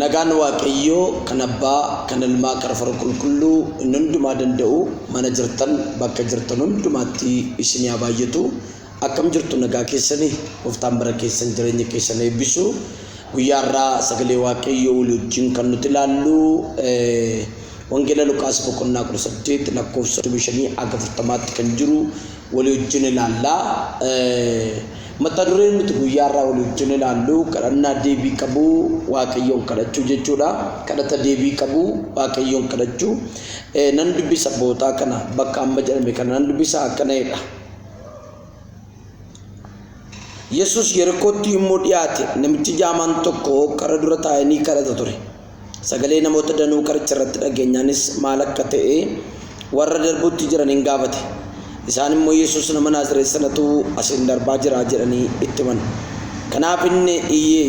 nagaan waaqayyoo kan abbaa kan ilmaa kan hafuura qulqulluu inni hundumaa danda'u mana jirtan bakka jirtan hundumaatti isin haa baay'atu. Akkam jirtu nagaa keessanii gooftaan bara keessan jireenya keessan eebbisu. Guyyaa irraa sagalee waaqayyoo wajjin kan nuti ilaallu wangeela Luqaas boqonnaa 18 lakkoofsa 5 hanga 40 kan jiru walii wajjin ilaalla. Mata dureen nuti guyyaa irraa walii wajjin ilaallu kadhannaa deebii qabu waaqayyoon kadhachuu jechuudha. Kadhata deebii qabu waaqayyoon kadhachuu. Nan dubbisa bootaa kana bakka amma jedhame kana nan dubbisa akkanadha. Yesus Yerikootti immoo dhiyaate namichi jaamaan tokko karaa dura taa'anii kadhata ture. Sagalee namoota danuu karicha irratti dhageenyaanis maal akka ta'e warra darbuutti jiran hin gaafate. Isaan immoo Yesus nama Naazreet sanatu asiin darbaa jira jedhanii itti himan. Kanaaf inni iyyee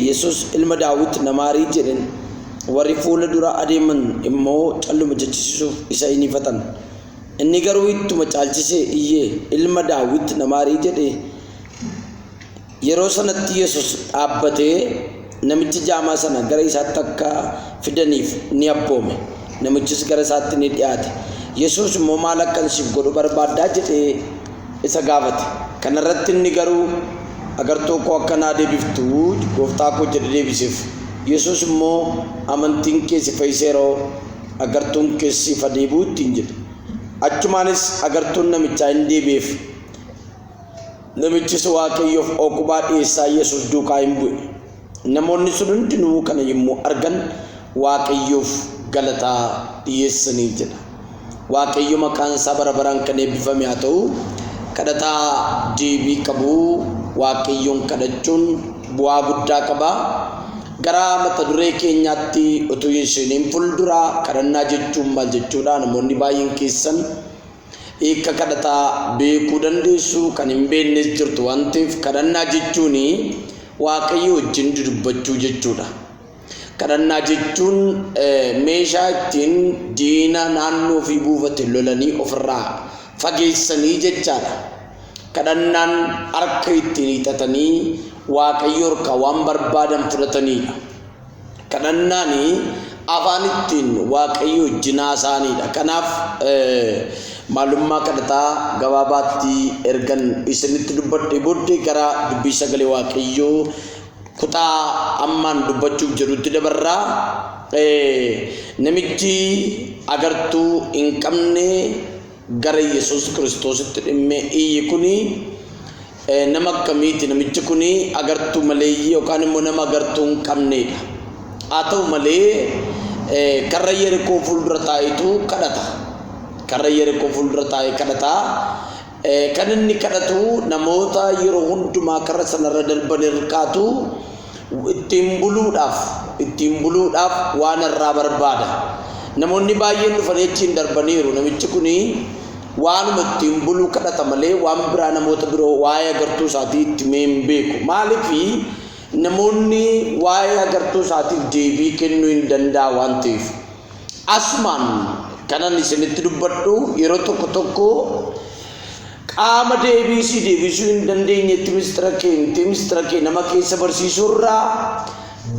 Yesus ilma Daawit na maarii jedhan. Warri fuula dura adeeman immoo calluma jechisiisuuf isa hin ifatan. Inni garuu ittuma caalchisee iyyee ilma Daawit na maarii jedhe. Yeroo sanatti Yesus dhaabbatee namichi jaamaa sana gara isaatti akka fidaniif ni abboome. Namichis gara isaatti ni dhiyaate. Yesus immoo maal akkan siif godhu barbaaddaa jedhee isa gaafate. Kana irratti inni garuu agartuu koo akkanaa deebiftu gooftaa koo jedhe deebiseef. Yesus immoo amantiin kee si fayyiseeroo agartuun kee siif deebi'u ittiin jedhe. Achumaanis agartuun namichaa hin deebi'eef. Namichis waaqayyoof ookubaa dhiyeessaa Yesus duukaa hin bu'e. Namoonni sun hundinuu kana yommuu argan waaqayyoof galataa dhiyeessanii jedha. Waaqayyo maqaan isaa bara baraan kan eebbifame haa ta'u. Kadhataa deebii qabu waaqayyoon kadhachuun bu'aa guddaa qaba. Gara mata duree keenyaatti utuu isheen fuulduraa kadhannaa jechuun maal jechuudha? Namoonni baay'een keessan hiika kadhataa beekuu dandeessu, kan hin beeknes jirtu waan ta'eef kadhannaa jechuun waaqayyo wajjin dubbachuu jechuudha. Kadhannaa jechuun meeshaa ittiin diina naannoo fi buufate lolanii ofirraa fageessanii jechaadha. Kadhannaan harka ittiin hiixatanii waaqayyo harkaa waan barbaadan fudhatanidha. Kadhannaan afaan ittiin waaqayyo wajjin haasa'anidha. Kanaaf maalummaa kadhataa gabaabaatti ergan isinitti dubbadhe booddee gara dubbii sagalee waaqayyoo kutaa ammaan dubbachuuf jedhutti dabarraa. Namichi agartuu hin qabne gara Yesus Kiristoositti dhimmee iyyi kuni nama akkamiiti? Namichi kuni agartuu maleeyyii yookaan immoo nama agartuu hin qabnedha. Haa ta'u malee karra Yerikoo fuuldura taa'etu kadhata. Karra Yerikoo fuuldura taa'ee kadhata. Kan inni kadhatu namoota yeroo hundumaa karra sanarra darban hirkaatu ittiin buluudhaaf waan irraa barbaada. Namoonni baay'een dhufanii achiin darbaniiru. Namichi kuni waanuma ittiin buluu kadhata malee waan biraa namoota biroo waa'ee agartuu isaatii itti hin beeku. Maaliif namoonni waa'ee agartuu isaatiif deebii kennuu hin danda'a waan ta'eef. Asumaan kanan isinitti dubbadhu yeroo tokko qaama deebisuu hin dandeenyetti mistira kee nama keessa barsiisurraa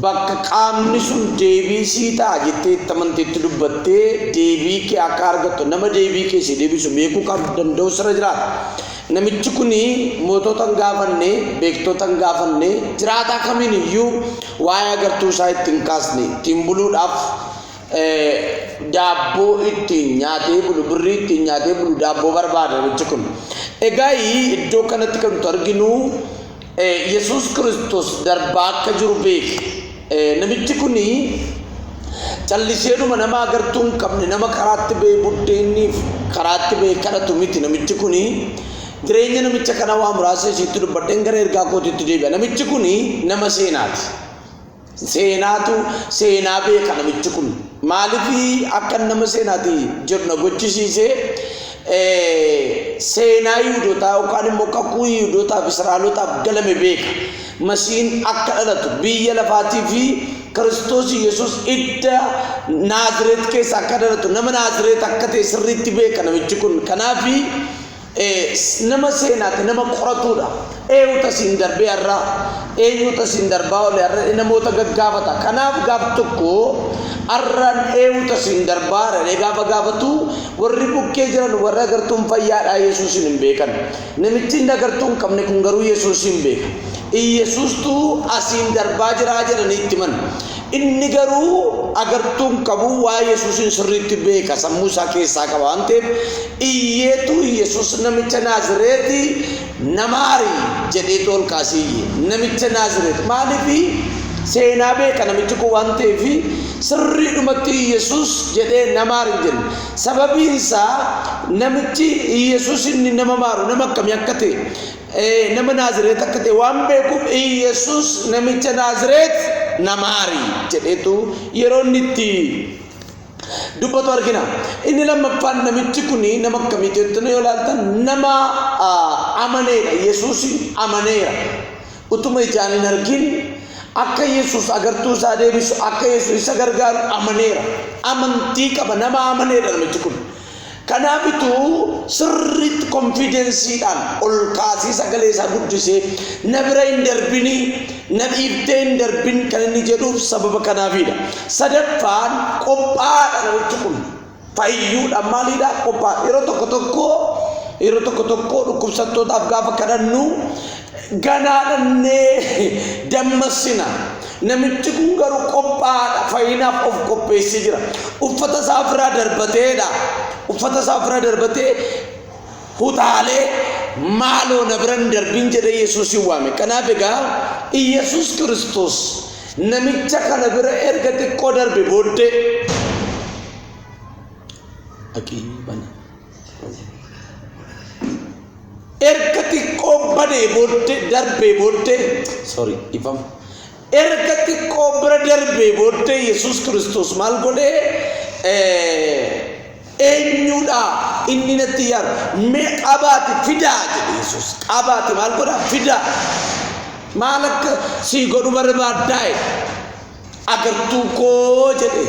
bakka qaamni sun deebisii ta'a jettee itti amanteetti dubbattee deebii kee akka argattu nama deebii kee si deebisu beekuu kan danda'u sirra jiraata. Namichi kuni mootota hin gaafanne, beektota hin gaafanne, jiraataa kamiin iyyuu waa'ee agartuu isaa ittiin kaasne, ittiin buluudhaaf daabboo ittiin nyaatee bulu, birrii ittiin nyaatee bulu daabboo barbaada namichi kun. Egaa iddoo kanatti kan nuti arginu Yesus Kiristoos darbaa akka jiru beeke. Namichi kuni calliseedhuma nama agartuu hin qabne, nama karaatti ba'e buddeenniif karaatti ba'e kadhatu miti. Namichi kuni jireenya namicha kana waa muraasa isiitti dubbadheen gara ergaa kootiitti deebi'a. Namichi kuni nama seenaati. Seenaa beeka namichi kun. Maaliif akka nama seenaati jedhu na gochisiisee seenaa Yihuudootaa yookaan immoo kakuu Yihuudootaaf Israa'elootaaf galame beeka. Masiin akka dhalatu biyya lafaatii fi Kiristoos Yesus idda Naazreet keessa akka dhalatu nama Naazreet akka ta'e sirriitti beeka namichi kun. Kanaaf nama seenaati nama qoratuudha eenyuta siin darbee irraa eenyuta siin darbaa olee irra namoota gaggaafata kanaaf gaaf tokko arraan eenyuta siin darbaa irra gaafa gaafatu warri bukkee jiran warra agartuun fayyaadhaa Yesuusin hin beekan namichi hin agartuun qabne kun garuu Yesuusin hin beeka Yesuustu asiin darbaa jiraa jedhaniitti man inni garuu agartuun qabu waa Yesuusin sirriitti beeka sammuu isaa keessaa qaba waan ta'eef iyyeetu Yesuus namicha Naazreeti namaari jedhee ol kaasiyye namicha Naazreet maaliifi seenaa beeka namichi kun waan ta'eef sirriidhumatti Yesuus jedhee namaari jedhe sababiin isaa namichi Yesuus inni nama maaru nama akkamii akka ta'e nama Naazreet akka ta'e waan beekuuf Yesuus namicha Naazreet namaari jedheetu yeroo inni itti dubbatu argina inni lammaffaan namichi kuni nama akkamiiti jettanii yoo ilaaltan nama amaneedha Yesuusin amaneera utuma ijaan hin argin akka Yesuus agartuu isaa deebisu akka Yesuus isa gargaaru amaneera amantii qaba nama amaneedha namichi kun kanaafitu sirriitti konfidensiidhaan ol kaasii sagalee isaa guddisee na bira hin darbini na dhiiftee hin darbin kan inni jedhuuf sababa kanaafiidha sadaffaan qophaadha namichi kun fayyuudhaan maaliidha qophaa yeroo tokko tokko dhukkubsattootaaf gaafa kadhannu ganaadhannee dammassina namichi kun garuu qophaadha fayyinaaf of qopheessee jira uffata isaa ofirraa darbateedha uffata isaa ofirraa darbatee hutaalee maaloo na bira hin darbin jedhe Yesuusin waame kanaaf egaa Yesuus Kiristoos namicha kana bira erga xiqqoo darbe booddee erga xiqqoo badee booddee darbee booddee erga xiqqoo bira darbee booddee Yesuus Kiristoos maal godhee eenyuudha inni natti yaadu mee qabaati fidaa jedhe Yesuus qabaati maal godha fidaa maal akka sii godhu barbaaddaa agartuu koo jedhe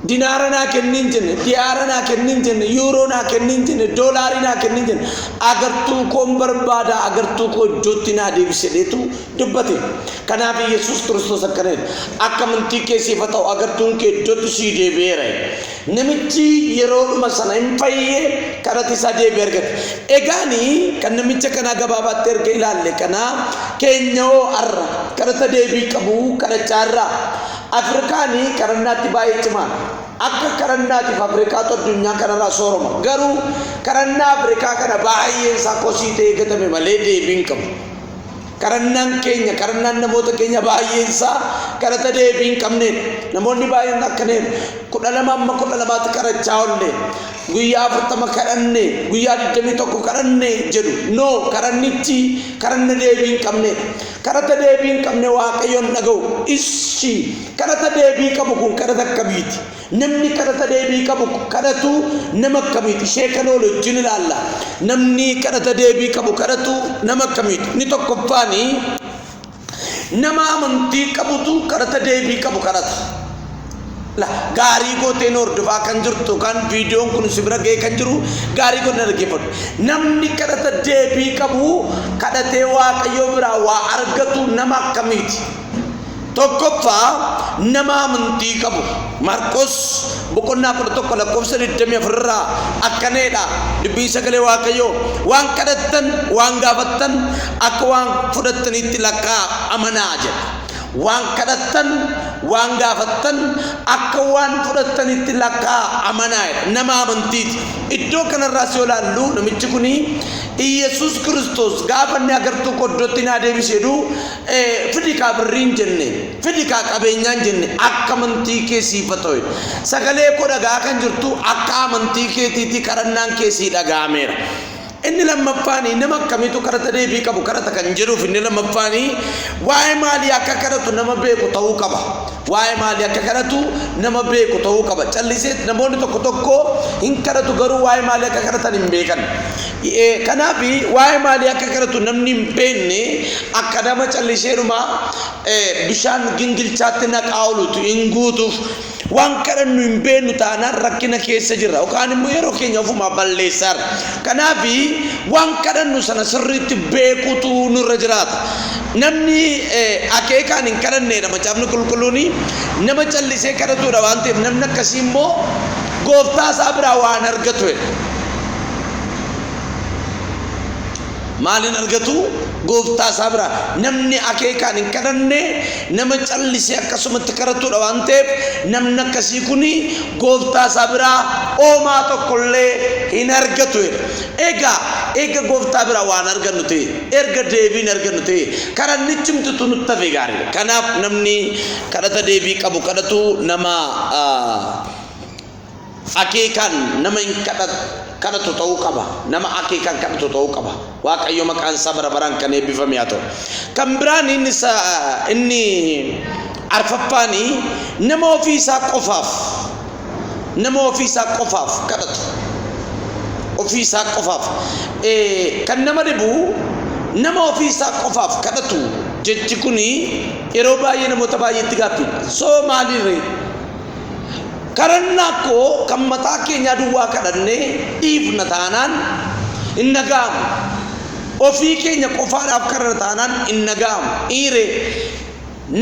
dinaara naa kennin jenne diyaara naa kennin jenne yuuroo naa kennin jenne doolaarii naa kennin jenne agartuu koon barbaada agartuu koo iddootti naa deebisedheetu dubbate kanaaf Yesuus Kiristoos akkana akka amantii keessiif haa ta'u agartuun kee iddootti sii deebi'eera namichi yeroodhuma sana hin fayyee kadhata isaa deebi'ee argate egaanii kan namicha kanaa gabaabaatti erga ilaalle kanaa keenyoo arra kadhata deebii qabu kadhachaarraa Afrikaanii karannaatti baay'ee cimaa akka karannaatiif Afrikaatu addunyaa kanarraa sooroma garuu karannaa Afrikaa kana baay'een isaa kosii ta'ee gatame malee deebiin qabu karannaan keenya karannaan namoota keenya baay'een isaa kadhata deebiin qabneen namoonni baay'een akkaneen 12 kadhachaa oolle guyyaa 40 kadhanne guyyaa 21 kadhanne jedhu no karannichi karanna deebiin qabne kadhata deebiin qabne waaqayyoon dhaga'u ishi kadhata deebii qabu kun kadhata akkamiiti namni kadhata deebii qabu kadhatu nama akkamiiti sheekan ol wajjin ilaalla namni kadhata deebii qabu kadhatu nama akkamiiti ni tokkoffaani nama amantii qabutu kadhata deebii qabu kadhata la gaarii gootee hordofaa kan jirtu kan viidiyoon kun sibira ga'ee kan jiru gaarii gootee dhaggeeffadhu namni kadhata deebii qabu kadhatee waaqayyoo biraa waa argatu nama akkamiiti tokkoffaa nama amantii qabu Marqos boqonnaa 11 lakkoofsa 24 irraa akkaneedha dubbii sagalee waaqayyoo waan kadhattan waan gaafattan akka waan fudhattanitti lakkaa amanaa jedha waan kadhattan waan gaafattan akka waan fudhattanitti lakkaa amanaa nama amantiiti iddoo kanarraa si olaallu namichi kuni Yesuus Kiristoos gaafanne agartuu koddootti naa deebisedhu fidikaa birriin jenne fidikaa qabeenyaan jenne akka amantii keessiif ta'e sagalee koo dhagaa kan jirtu akka amantii keetiitti kadhannaan keessii dhagaameera inni lammaffaanii nama akkamiitu kadhata deebii qabu kadhata kan jedhuuf inni lammaffaanii waa'ee maalii akka kadhatu nama beeku ta'uu qaba waa'ee maalii akka kadhatu nama beeku ta'uu qaba callisee namoonni tokko hin kadhatu garuu waa'ee maalii akka kadhatan hin beekan kanaaf waa'ee maalii akka kadhatu namni hin beekne akka nama calliseedhuma bishaan gingilchaatti naqaa oolutu hin guutuuf waan kadhannu hin beeknu taanaan rakkina keessa jirra yookaan immoo yeroo keenya ofuma balleessar kanaaf waan kadhannu sana sirriitti beekuutu nurra jiraata namni akeekaan hin kadhanneedha macaafni qulqulluun nama callisee kadhatuudha waan ta'eef namni akkasii immoo gooftaa isaa biraa waan argatu maalin argatu gooftaa isaa biraa namni akeekaan hin kadhanne nama callisee akkasumatti kadhatuudha waan ta'eef namni akkasii kun gooftaa isaa biraa oomaa tokkollee hin argatu eega gooftaa biraa waan argannu ta'e erga deebiin argannu ta'e kadhannichumtu nutti hafe gaariidha kanaaf namni kadhata deebii qabu kadhatu nama akeekaan nama hin kadhatu ta'uu qaba nama akeekaan kadhatu ta'uu qaba waaqayyo maqaan isaa bara baraan kan eebbifame haa ta'u kan biraan inni arfaffaani nama ofii isaa qofaaf kadhatu ofii isaa qofaaf kan nama dhibu nama ofii isaa qofaaf kadhatu jechi kuni yeroo baay'ee namoota baay'eetti gaaffii soo maaliirree karannaa koo kan mataa keenya duwwaa kadhannee dhiifna taanaan hin nagaamu ofii keenya qofaadhaaf kadhanna taanaan hin nagaamu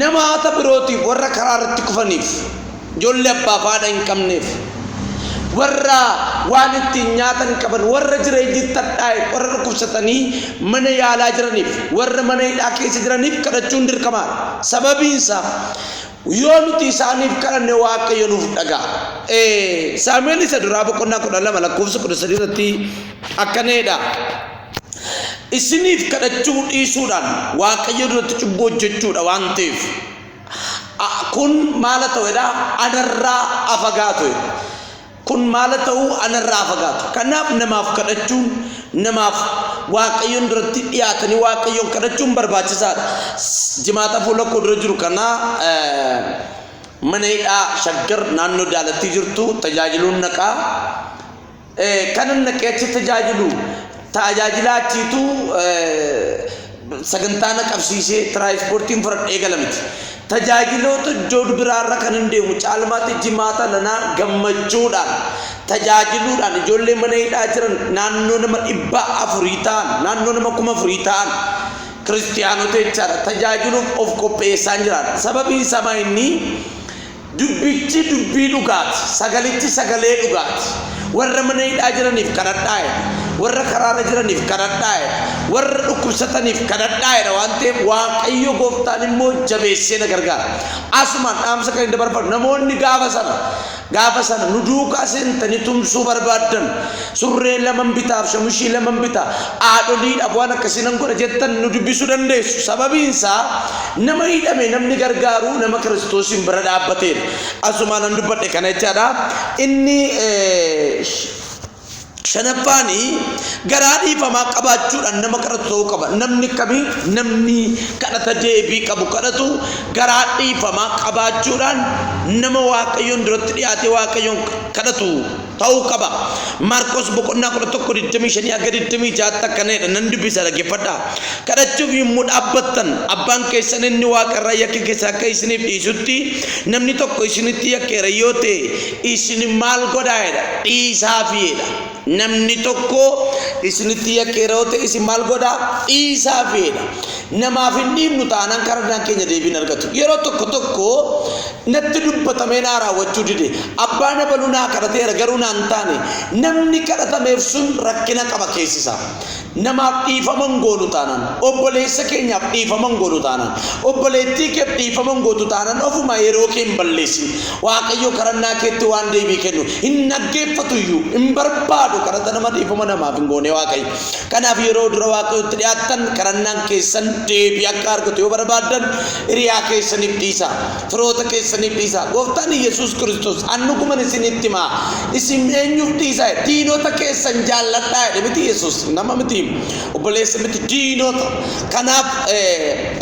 namoota birootiif warra karaa irratti kufaniif ijoollee abbaa fi haadha hin qabneef warra waan ittiin nyaatan qaban warra jireenyi tadhaa'e warra dhukkubsatanii mana yaalaa jiraniif warra mana hidhaa keessa jiraniif kadhachuun dirqamaadha sababiinsa yoo nuti isaaniif kadhanne waaqayyo nuuf dhaga'a Saamu'eel isa duraa boqonnaa 12 lakkoofsa 13 irratti akkaneedha isiniif kadhachuu dhiisuudhaan waaqayyo duratti cubbuu hojjechuudha waan ta'eef kun maal ta'uudha anarraa afagaatu kun maal ta'u anarraa afagaatu kanaaf namaaf kadhachuun namaaf waaqayyoon duratti dhiyaatanii waaqayyoon kadhachuun barbaachisaadha jimaata fuula koo dura jiru kana mana hidhaa shaggar naannoo daalattii jirtu tajaajiluun naqaa kanan naqee achi tajaajilaachiitu sagantaa naqabsiisee tiraanspoortiin fudhadhee gala miti tajaajiloota ijoollee biraarra kan hin deemu caalmaatti jimaata lanaa gammachuudhaan tajaajiluudhaan ijoollee mana hidhaa jiran naannoo nama 400 ta'an naannoo nama 4,000 ta'an kiristiyaanota jechaadha tajaajiluuf of qopheessaan jiran sababii isaa inni dubbichi dubbii dhugaati sagalichi sagalee dhugaati warra mana hidhaa jiraniif kadhadhaa warra karaara jiraniif kadhadhaa warra dhukkubsataniif kadhadhaa waan ta'eef waaqayyo gooftaan immoo jabeessee na gargaara asumaan dhaamsa kan dabarfatu namoonni gaafa sana nu duukaa seentanii tumsuu barbaaddan surree laman bitaaf shamushii laman bitaa haadholiidhaaf waan akkasiin godha jettan nu dubbisuu dandeessu sababiinsaa nama hidhame namni gargaaru nama kiristoosiin bira dhaabbateedha asumaan nan dubbadhe kana jechaadha inni shanaffaani garaa dhiifamaa qabaachuudhaan nama kadhatu ta'uu qaba namni kadhata deebii qabu kadhatu garaa dhiifamaa qabaachuudhaan nama waaqayyoon duratti dhiyaate waaqayyoon kadhatu ta'uu qaba Maarqos boqonnaa 11:25-26 akkaneedha nan dubbisa dhaggeeffadhaa kadhachuuf yommuu dhaabbattan abbaan keessan inni waaqarraa yakka keessa akka isiniif dhiisutti namni tokko isinitti yakkeera yoo ta'e isin maal godhaadha dhiisaafiidha namni tokko isinitti yakkeera yoo ta'e isin maal godhaa dhiisaafiidha namaaf hin dhiibnu taanaan karannaan keenya deebiin argatu yeroo tokko natti dubbatamee naa raawwachuu dide abbaan abaluu naa kadhateera garuu naan taane namni kadhatameef sun rakkina qaba keessisaa namaaf dhiifaman goonu taanaan obboleessa keenyaaf dhiifaman goonu taanaan obboleettii keef dhiifaman gootu taanaan ofuma yeroo kee hin balleessin waaqayyo karannaa keetti waan deebii kennu hin dhaggeeffatu iyyuu hin barbaadu kadhata nama dhiifama namaaf hin goone waaqayyo kanaaf yeroo dura waaqayyotti dhiyaattan karannaan keessan deebii akka argatu yoo barbaaddan hiriyaa keessaniif dhiisaa firoota keessaniif dhiisaa gooftaan Yesuus Kiristoos annuguman isinitti himaa isin eenyuuf dhiisaa diinota keessan jaalladhaa jedhe miti Yesuus nama miti obboleessa miti diinota kanaaf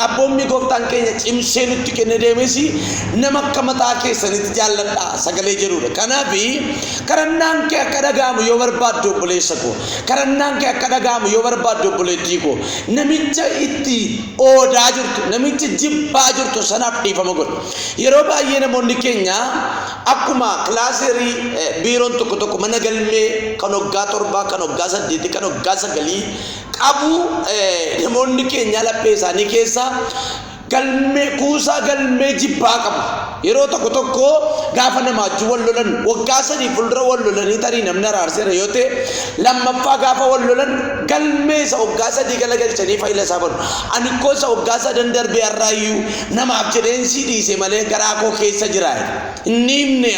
abboommi gooftaan keenya cimsee nutti kenne deemesi nama akka mataa keessanitti jaalladhaa sagalee jedhudha kanaaf karannaan kee akka dhagaamu yoo barbaaddu obboleessa koo karannaan kee akka dhagaamu yoo barbaaddu obboleettii koo namicha itti oodaa jirtu namicha jibbaa jirtu sanaaf dhiifama godhu yeroo baay'ee namoonni keenya akkuma kilaaserii biiroon tokko mana galmee kan hoggaa torbaa kan hoggaa saddeetii kan hoggaa sagalii qabu namoonni keenya laphee isaanii keessa galmee kuusaa galmee jibbaa qabu. Yeroo tokko gaafa nama wajjin wal lolan waggaa sadii fuuldura wal lolanii tarii namni araarseera yoo ta'e lammaffaa gaafa wal lolan galmee isa waggaa sadii galagalchanii faayila isaa banu. Ani koo isa waggaa sadan darbee har'aayyuu namaaf jedheen si dhiise malee garaa koo keessa jira. Inni himne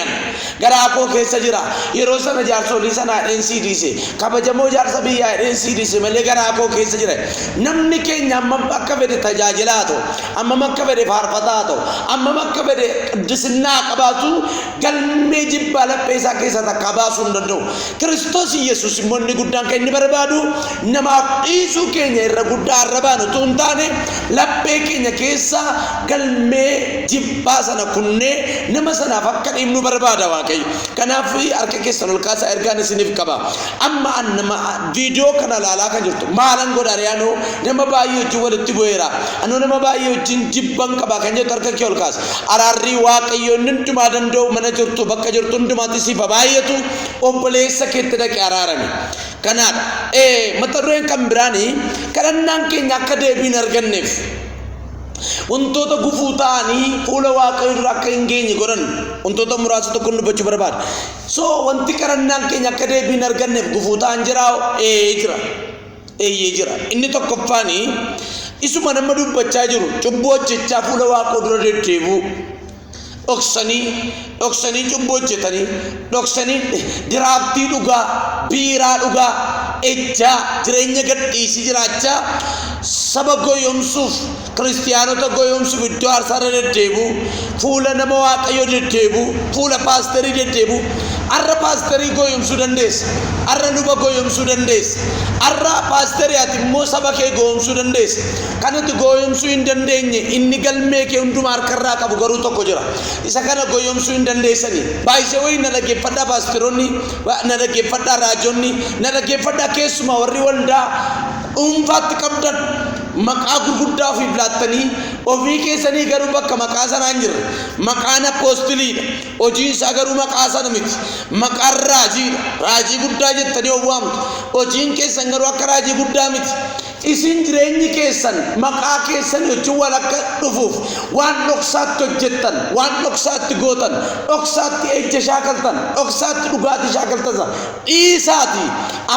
garaa koo keessa jira. Yeroo sana jaarsolii sana dheen si dhiise kabajamoo jaarsa biyyaa dheen si dhiise malee garaa koo keessa jira. Namni keenya amma akka fedhe tajaajilaa ta'u amma akka fedhe faarfataa ta'u amma akka fedhe qiddisinaa qabaatu galmee jibbaa laphee isaa keessa takka baasuu hin danda'u. Kiristoos Yesuus immoo inni guddaan kan inni barbaadu namaaf dhiisuu keenya irra guddaa irra baanu utuu hin taane laphee keenya keessa galmee jibbaa sana kunnee nama sanaaf akka dhiibnu barbaada Waaqayyo. Kanaaf harka keessan ol kaasaa ergaan isiniif qaba. Amma nama viidiyoo kana ilaalaa kan jirtu maalan godha ariyaanoo nama baay'ee wajjin walitti bu'eera. Anoo nama baay'ee wajjin jibban qaba kan jettu harka kee ol kaasa. Araarri Waaqayyoon hundumaa danda'u mana jirtu bakka jirtu hundumaatti siif baay'atu obboleessa keetti dhaqee araarame. Kanaadha mata dureen kan biraanii kadhannaan keenya akka deebii hin arganneef wantoota gufuu ta'anii fuula Waaqayyoo dura akka hin geenye godhan wantoota muraasa tokko dubbachuu barbaada. So wanti kadhannaan keenya akka deebii hin arganneef gufuu ta'an jira jira. Inni tokkoffaanii isuma nama dubbachaa jiru cubbuu hojjechaa fuula Waaqoo dura deddeebi'u. Dhoksanii cubbuu hojjetanii dhoksanii diraaftii dhugaa biiraa dhugaa ejjaa jireenya gadhiisii jiraachaa saba goyoomsuuf kiristiyaanota goyoomsuuf iddoo aarsaarra deddeebi'u fuula nama Waaqayyoo deddeebi'u fuula paasterii deddeebi'u. Arra paasterii goyoomsuu dandeessa, arra luba goyoomsuu dandeessa, arra paasterii ati immoo saba kee goyoomsuu dandeessa. Kanatti goyoomsuu hin dandeenye inni galmee kee hundumaa harkarraa qabu garuu tokko jira. Isa kana goyoomsuu hin dandeessanii. Baay'ee wayii na dhaggeeffadhaa paasteroonni, na dhaggeeffadhaa raajonni, na dhaggeeffadhaa keessumaa warri waldaa dhuunfaatti qabdan maqaa gurguddaa ofiif laattanii ofii keessanii garuu bakka maqaa sanaa hin jirre. Maqaan apoostiliidha. Hojiin isaa garuu maqaa sana miti. Maqaan raajiidha. Raajii guddaa jettanii of waamtu. Hojiin keessan garuu akka raajii guddaa miti. Isin jireenyi keessan maqaa keessan wajjin wal akka dhufuuf waan dhoksaatti hojjettan, waan dhoksaatti gootan, dhoksaatti ejja shaakaltan, dhoksaatti dhugaatii shaakaltan dhiisaati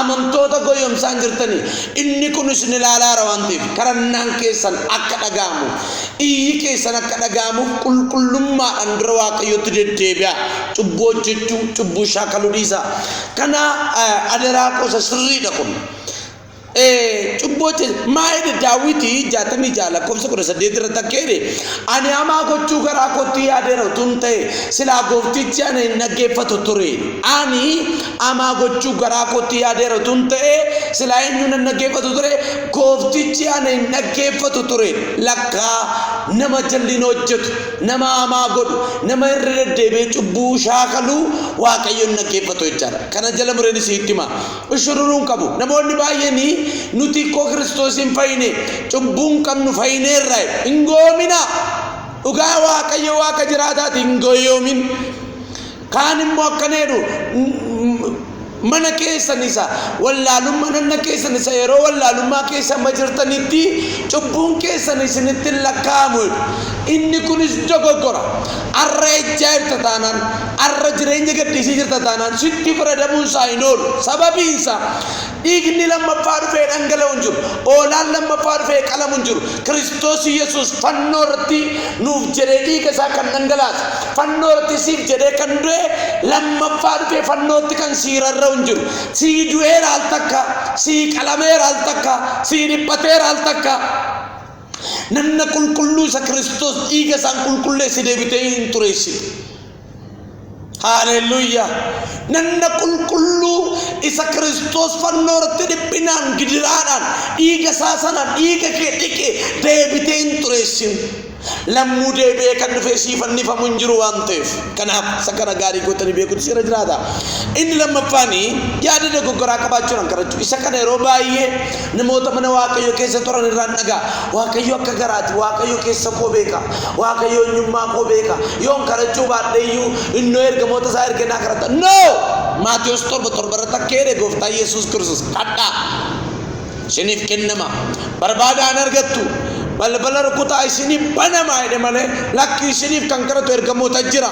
amantoota goyoomsaan jirtanii inni kun isin ilaalaara waan ta'eef kadhannaan keessan akka dhaga'amu iyyi keessan akka dhaga'amuuf qulqullummaadhaan dura Waaqayyootti deddeebi'a. Cubbuu hojjechuu cubbuu shaakaluu dhiisaa. Kana adaraa qosa sirriidha kun. Cubboche maayide Daawiti 66 lakkoofsa 18 irratti akkeede ani hamaa gochuu garaa kootti yaadeera tun ta'e silaa gooftichi ani hin dhaggeeffatu ture. Ani hamaa gochuu garaa kootti yaadeera tun ta'e silaa eenyuun hin dhaggeeffatu ture gooftichi ani hin dhaggeeffatu ture. Lakkaa nama jalliin hojjetu nama hamaa godhu nama irra deddeebi'ee cubbuu shaakaluu Waaqayyoon dhaggeeffatu jechaadha. Kana jala mureen sitti hima ushururuun qabu namoonni baay'een nuti ko Kiristoos hin fayyine cubbuun qabnu fayyineerra hin goomina. Dhugaa Waaqayyo Waaqa jiraataati hin goyoomin. Kaan immoo akkaneedhu mana keessan isa wallaalummaa nanna keessan isa yeroo wallaalummaa keessan majirtanitti cubbuun keessan isinitti lakkaa'amu. Inni kunis dogoggora. Arra ejjaa jirta taanaan arra jireenya gadhiisii jirta taanaan sitti fayyadamuun isaa hin oolu. Sababiinsa dhiigni lammaffaa dhufee dhangala'u hin jiru. Oolaan lammaffaa dhufee qalamu hin jiru. Kiristoos Yesuus fannoo irratti nuuf jedhee dhiiga isaa kan dhangalaase fannoo irratti siif jedhee kan du'e lammaffaa dhufee fannootti kan siirarra hin jiru. Sii du'eera al takka sii qalameera al takka sii dhiphateera al takka. Nanna qulqulluu isa Kiristoos dhiiga isaan qulqulleessi deebitee hin xureessine. Hallelujah. Nanna qulqulluu isa Kiristoos fannoo irratti dhiphinaan gidiraadhaan dhiiga isaa sanaan dhiiga kee dhiqee deebitee hin xureessine. lammuu deebi'ee kan dhufee siif fannifamu hin jiru waan ta'eef kanaaf sakana gaarii gootanii beekuutu sirra jiraata. Inni lammaffaanii yaada dogoggoraa qabaachuudhaan kadhachuu isa kana yeroo baay'ee namoota mana Waaqayyo keessa turan irraan dhagaa. Waaqayyo akka garaati, Waaqayyo keessa koo beeka, Waaqayyo eenyummaa koo beeka, yoon kadhachuu baadheeyyuu innoo ergamoota isaa erge naa kadhata. No! Maatiyos 7:7 takkeedhe gooftaa Yesuus Kiristoos kadhaa isiniif kennama barbaadaan argattu balbala rukutaa isiniif banamaa jedhe malee lakki isiniif kan kadhatu ergamoota jira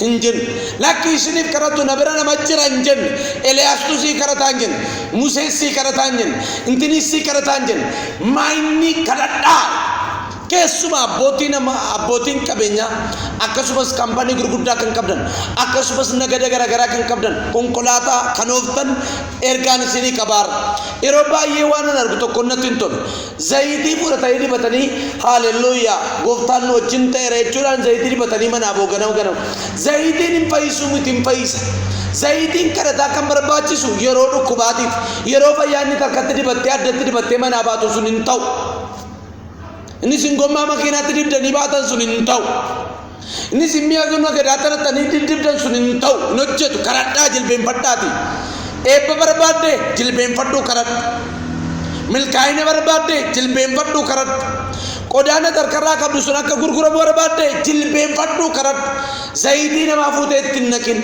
hin jenne, lakki isiniif kadhatu na bira nama jira hin jenne. Eliyaastuu sii kadhataa hin jenne, Musee sii kadhataa hin jenne, intinis sii kadhataa hin jenne. Maayinni kadhadhaa keessuma abbootiin qabeenyaa akkasumas kaampaanii gurguddaa kan qabdan akkasumas nagada garaagaraa kan qabdan konkolaataa kan ooftan ergaan isinii qabaara. Yeroo baay'ee waan an argu tokko natti hin tolu zayitii fudhatanii dibatanii haalelluuyaa gooftaan nu wajjin ta'eera jechuudhaan zayitii dibatanii manaa boo ganama zayitiin hin fayyisu miti hin fayyisa. Zayitiin kadhataa kan barbaachisu yeroo dhukkubaatiif yeroo fayyaanni harkatti dibattee addatti dibattee manaa baatu sun hin ta'u. Ini singgomma makinatti dibdanii baatan sun hin ta'u. Ini simmiya guna gadaatanii dibdan sun hin ta'u. Hin hojjetu kadhadhaa jilbeenfadhaati. Eebba barbaadde jilbeenfadhuu kadhadhu. Milkaa'ina barbaadde jilbeenfadhuu kadhadhu. Qodaana tarkarraa qabdu sun akka gurguramu barbaadde jilbeenfadhuu kadhadhu. Zayitii namaa fuutee itti hin naqin.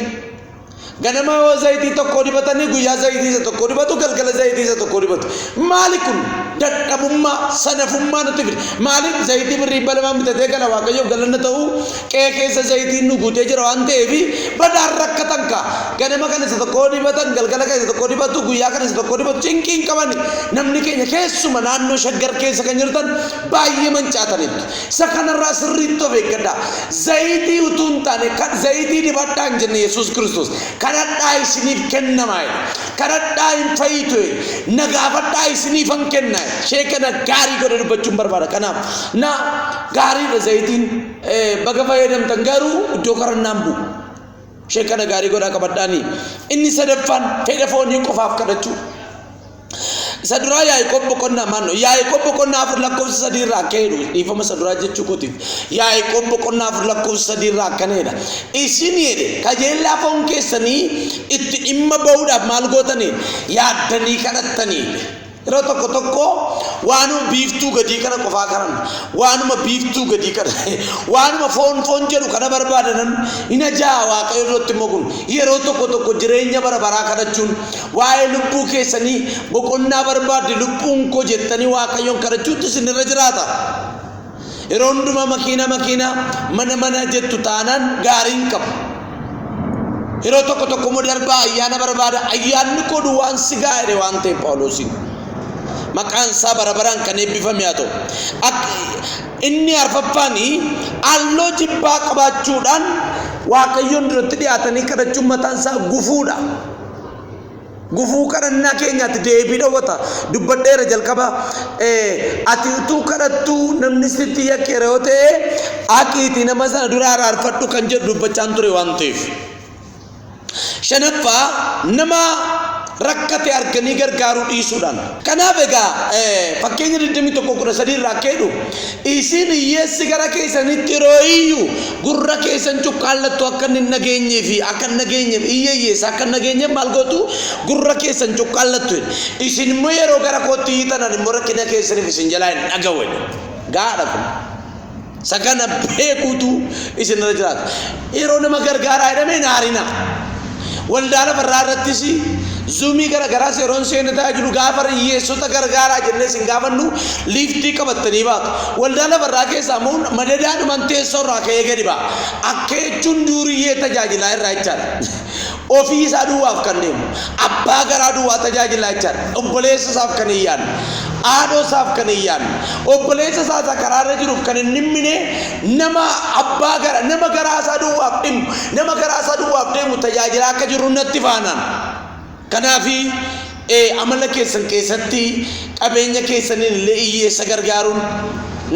Ganama yoo zayitii tokko dibatanii guyyaa zayitii isa tokko dibatu galgala zayitii isa tokko dibatu. Maali kun dadhabummaa sanafummaa nutti fide. Maaliif zayitii birrii balamaan bitatee gala Waaqayyoof galanna ta'u qe'ee keessa zayitiin nu guutee jira waan ta'eef badaan rakkatan ka. Ganama kan isa tokko dibatan galgala kan isa tokko dibatu guyyaa kan isa tokko dibatu cinqiin qaban namni keenya keessuma naannoo shaggar keessa kan jirtan baay'ee mancaataniitu. Isa kanarraa sirriitti of eeggadhaa. Zayitii utuu hin taane zayitii dibadhaa hin jenne Yesuus Kiristoos. Kadhadhaa isiniif kennamaa kadhadhaa hin fayyitu nagaafadhaa isiniif hin kennaa sheekana gaarii godhe dubbachuun barbaada. Kanaaf na gaariidha zayitiin baga fayyadamtan garuu iddoo karannaan bu'u sheekana gaarii godhaa qabadhaanii. Inni sadaffaan fedha foonii qofaaf kadhachuu. Sadura Yaaqoob boqonnaa maanno Yaaqoob boqonnaa 4 lakkoofsa 3 irraa ka'eedha. Dhiifama sadura jechuu kootiif Yaaqoob boqonnaa 4 lakkoofsa 3 irraa akkaneedha. Isin jedhe kajeellaa foon keessanii itti dhimma ba'uudhaaf maal gootanii yaaddanii kadhattanii. Yeroo tokko waanuma biiftuu gadii kana qofaa karan waanuma biiftuu gadii kana waanuma foon jedhu kana barbaadan hin ajaa Waaqayyo irratti mogun. Yeroo tokko jireenya bara baraa kadhachuun waa'ee lubbuu keessanii boqonnaa barbaadde lubbuun koo jettanii Waaqayyoon kadhachuutti isinirra jiraata. Yeroo hundumaa makiina mana jettu taanaan gaariin qabu. Yeroo tokko immoo darbaa ayyaana barbaada ayyaanni koo duwwaan si gaa'e waan ta'e Phaawulosiin maqaan isaa barabaraan kan eebbifame haa ta'u. Inni arfaffaanii halloo jibbaa qabaachuudhaan Waaqayyoon duratti dhiyaatanii kadhachuun mataan isaa gufuudha. Gufuu kadhannaa keenyaatti deebii dhowwata. Dubbadheera jalqaba ati utuu kadhattuu namni sitti yakkeera yoo ta'e haqiitii nama sana dura araarfadhu kan jedhu dubbachaan ture waan ta'eef. Shanaffaa nama rakkate arganii gargaaruu dhiisuudhaan. Kanaaf egaa fakkeenya 21:13 irraa ka'eedhu isin hiyyeessi gara keessanitti yeroo iyyuu gurra keessan cuqqaallattu akka hin nageenyee fi akka hin nageenyeef hiyyeessa akka hin nageenyeef maal gootu gurra keessan cuqqaallattu. Isin immoo yeroo gara kootti hiixanan immoo rakkina keessaniif isin jalaa hin dhaga'u. Gaadha kun sagana beekuutu isinirra jiraata. Yeroo nama gargaaraa jedhamee naarina waldaa lafarraa irrattis Zumi gara seeroon seenaa tajaajilu gaafa hiyyeessota gargaaraa jennee sin gaafannu liiftii qabattanii baatu. Waldaa lafarraa keessaa immoo madadaadhumaan teessoo irraa ka'ee gadi ba'a. Akka jechuun duuriyyee tajaajilaa irraa jechaadha. Ofii isaa duwwaaf kan deemu abbaa garaa duwwaa tajaajilaa jechaadha. Obboleessa isaaf kan hin yaadne haadhoo isaaf kan hin yaadne obboleessa isaa karaarra jiruuf kan hin himmine nama abbaa gara nama garaa isaa duwwaaf dhimmu nama garaa isaa duwwaaf deemu tajaajilaa akka jiru natti faanaan. Kanaafi amala keessan keessatti qabeenya keessaniin illee hiyyeessa gargaaruun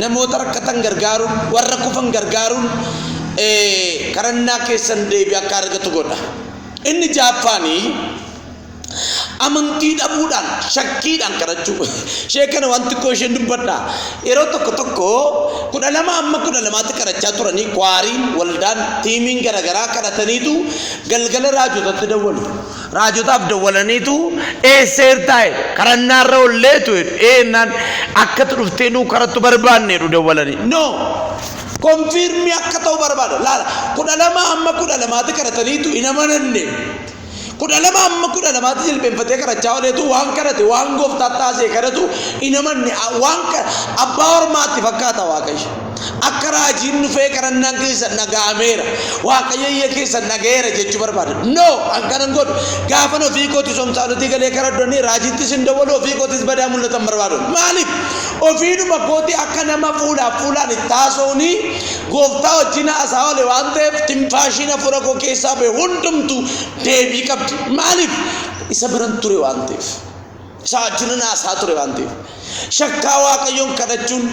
namoota rakkatan gargaaruun warra kufan gargaaruun kadhannaa keessan deebii akka argatu godha. Inni jaaffaanii amantii dhabuudhaan shakkiidhaan kadhachuu sheekana wanti koo isheen dubbadha yeroo tokko 12 amma 12tti kadhachaa turanii kwaariin waldaan tiimiin garagaraa kadhataniitu galgala raajotatti dawwalu raajotaaf dawwalaniitu seertaa'e karannaarra olleetu naan akkatu dhufteenuu karattu barbaanneedhu dawwalanii no konfirmi akka ta'u barbaada laala 12 amma 12tti kadhataniitu inamananne 12 amma 12tti jilbeenfatee kadhachaa oleetu waan kadhate waan gooftaa taasee kadhatu inamanne waan abbaa ormaatti fakkaata waaqayyo akka raajiin dhufee kadhannaan keessa nagaameera waaqayyo keessa nagayeera jechuu barbaada no akkanan godhu gaafan ofii kooti somsaalutii galee kadhadhanii raajiittis hin dawwalu ofii kootis badaa mul'atan barbaadu maaliif ofiidhuma kooti akka nama fuulaan itti haasa'uuni gooftaa wajjin haasaa ole waan ta'eef timfaashiin hafuura koo keessaa ba'e hundumtu deebii qabdi maaliif isa biran ture waan ta'eef isa wajjin haasaa ture waan ta'eef shakkaa waaqayyoon kadhachuun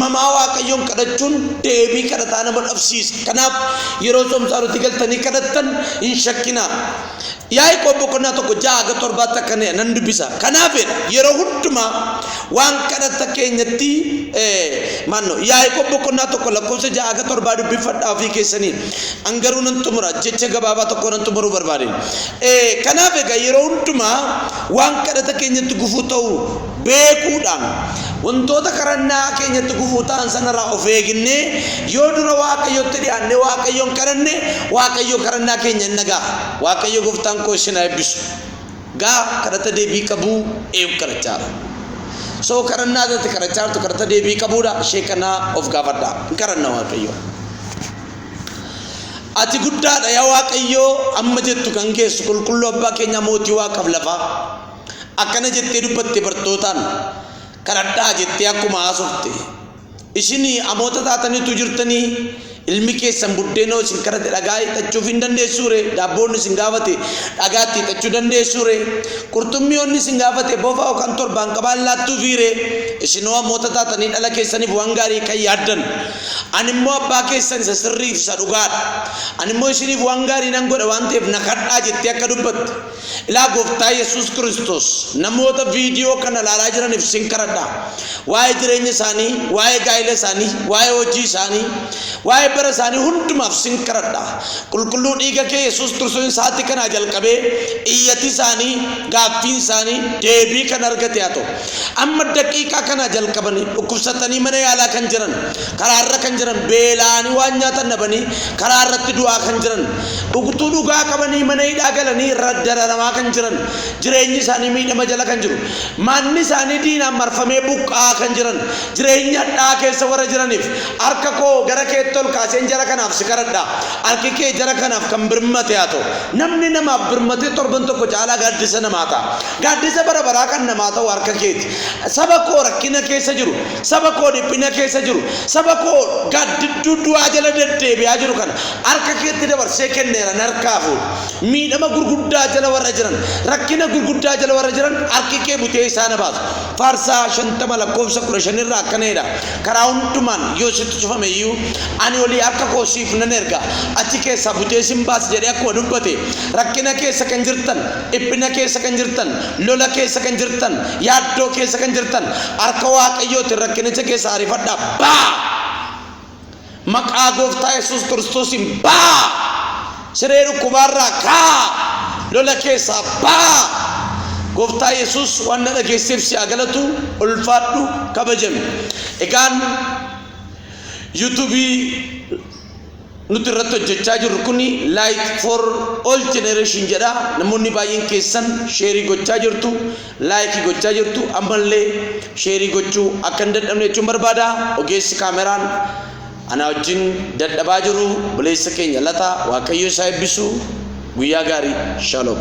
mamaa waaqayyoon kadhachuun deebii kadhataa nama dhabsiisa kanaaf yeroo somsaalutti galtanii kadhattan hin shakkinaa Yaaqoob boqonnaa 6:7 akkana nan dubbisa kanaafedha yeroo hundumaa waan kadhata keenyatti manno Yaaqoob boqonnaa 1:6 dubbifadhaa fi keessanii angaruu nan xumura jecha gabaabaa tokko nan xumuruu barbaade kanaaf egaa yeroo hundumaa waan kadhata keenyatti gufuu ta'u beekuudhaan wantoota karannaa keenyatti gufuu ta'an sanarraa of eegnee yoo dura waaqayyotti dhiyaannee waaqayyoon kadhanne waaqayyo karannaa keenya nagaa waaqayyo gooftaan koo isin eebbisu gaa kadhata deebii qabuu kadhachaa so karannaa irratti kadhachaa kadhata deebii qabuudha sheekanaa of gaafadha karanna waaqayyo ati guddaadha yaa waaqayyo amma jettu kan geessu qulqulluu abbaa keenya mootii waaqaaf lafa akkana jettee dubbatte bartootaan kadhadhaa jettee akkuma haasofte isinii amoota taataniitu jirtanii ilmi keessan buddeenoo isin kadhate dhagaa hixachuuf hin dandeessuure daabboonni isin gaafate dhagaatti hixachuu dandeessuure qurxummiyoonni isin gaafate bofa yookaan torbaan qabaan laattuu fiire isinoo amoota taatanii dhala keessaniif waan gaarii kan yaaddan ani immoo abbaa keessan isa sirriif isa dhugaadha ani immoo isiniif waan gaarii nan godha waan ta'eef na kadhaa jettee akka dubbatte ilaa gooftaa Yesuus Kiristoos namoota viidiyoo kana ilaalaa jiraniif sin kadhadhaa waa'ee jireenya isaanii waa'ee gaa'ela isaanii waa'ee hojii isaanii waa'ee bara isaanii hundumaaf sin kadhadhaa qulqulluu dhiiga kee Yesuus Kiristoos isaatti kana jalqabee iyyati isaanii gaaffiin isaanii deebii kan argate haa ta'u amma daqiiqaa kana jalqabanii dhukkubsatanii mana yaalaa kan jiran karaarra kan jiran beelaanii waan nyaatan dhabanii karaarratti du'aa kan jiran dhugtuu dhugaa qabanii mana hidhaa galanii dararamaa kan jiran jireenyi isaanii miidhama jala kan jiru manni isaanii diinaan marfamee buqqaa kan jiran jireenya dhaa keessa warra jiraniif harka koo gara keetti ol kaaseen jara kanaaf si kadhadhaa harki kee jara kanaaf kan birmate haa ta'u namni namaaf birmate torban tokko caalaa gaaddisa namaa ta'a gaaddisa bara baraa kan namaa ta'u harka keeti saba koo rakkina keessa jiru saba koo dhiphina keessa jiru saba koo gaaddidduu du'aa jala deddeebi'aa jiru kana harka keetti dabarsee kenneera harkaa fuudhu miidhama gurguddaa jala warra jiran rakkina gurguddaa jala warra jiran harki kee butee isaan baasu faarsaa 50 lakkoofsa 15 irraa akkanadha karaa hundumaan yoo sitti cufame iyyuu ani olii harka koo siif nan erga achi keessaa butee sin baas jedhee akkuma dubbate rakkina keessa kan jirtan dhiphina keessa kan jirtan lola keessa kan jirtan yaaddoo keessa kan jirtan harka waaqayyootiin rakkinicha keessa ariifadhaa baa maqaa gooftaa Yesuus Kiristoosiin baa siree dhukkubaarraa kaa lola keessaa baa gooftaa Yesuus waan dhageesseef si galatu ulfaadhu kabajame egaan YouTube nuti irratti hojjechaa jirru kuni light for all generation jedha namoonni baay'een keessan sheerii gochaa jirtu like gochaa jirtu ammallee sheerii gochuu akka hin dadhabne jechuun barbaada ogeessi kaameraan ana wajjin dadhabaa jiru buleessa keenya lataa waaqayyo isaa eebbisu guyyaa gaarii shalom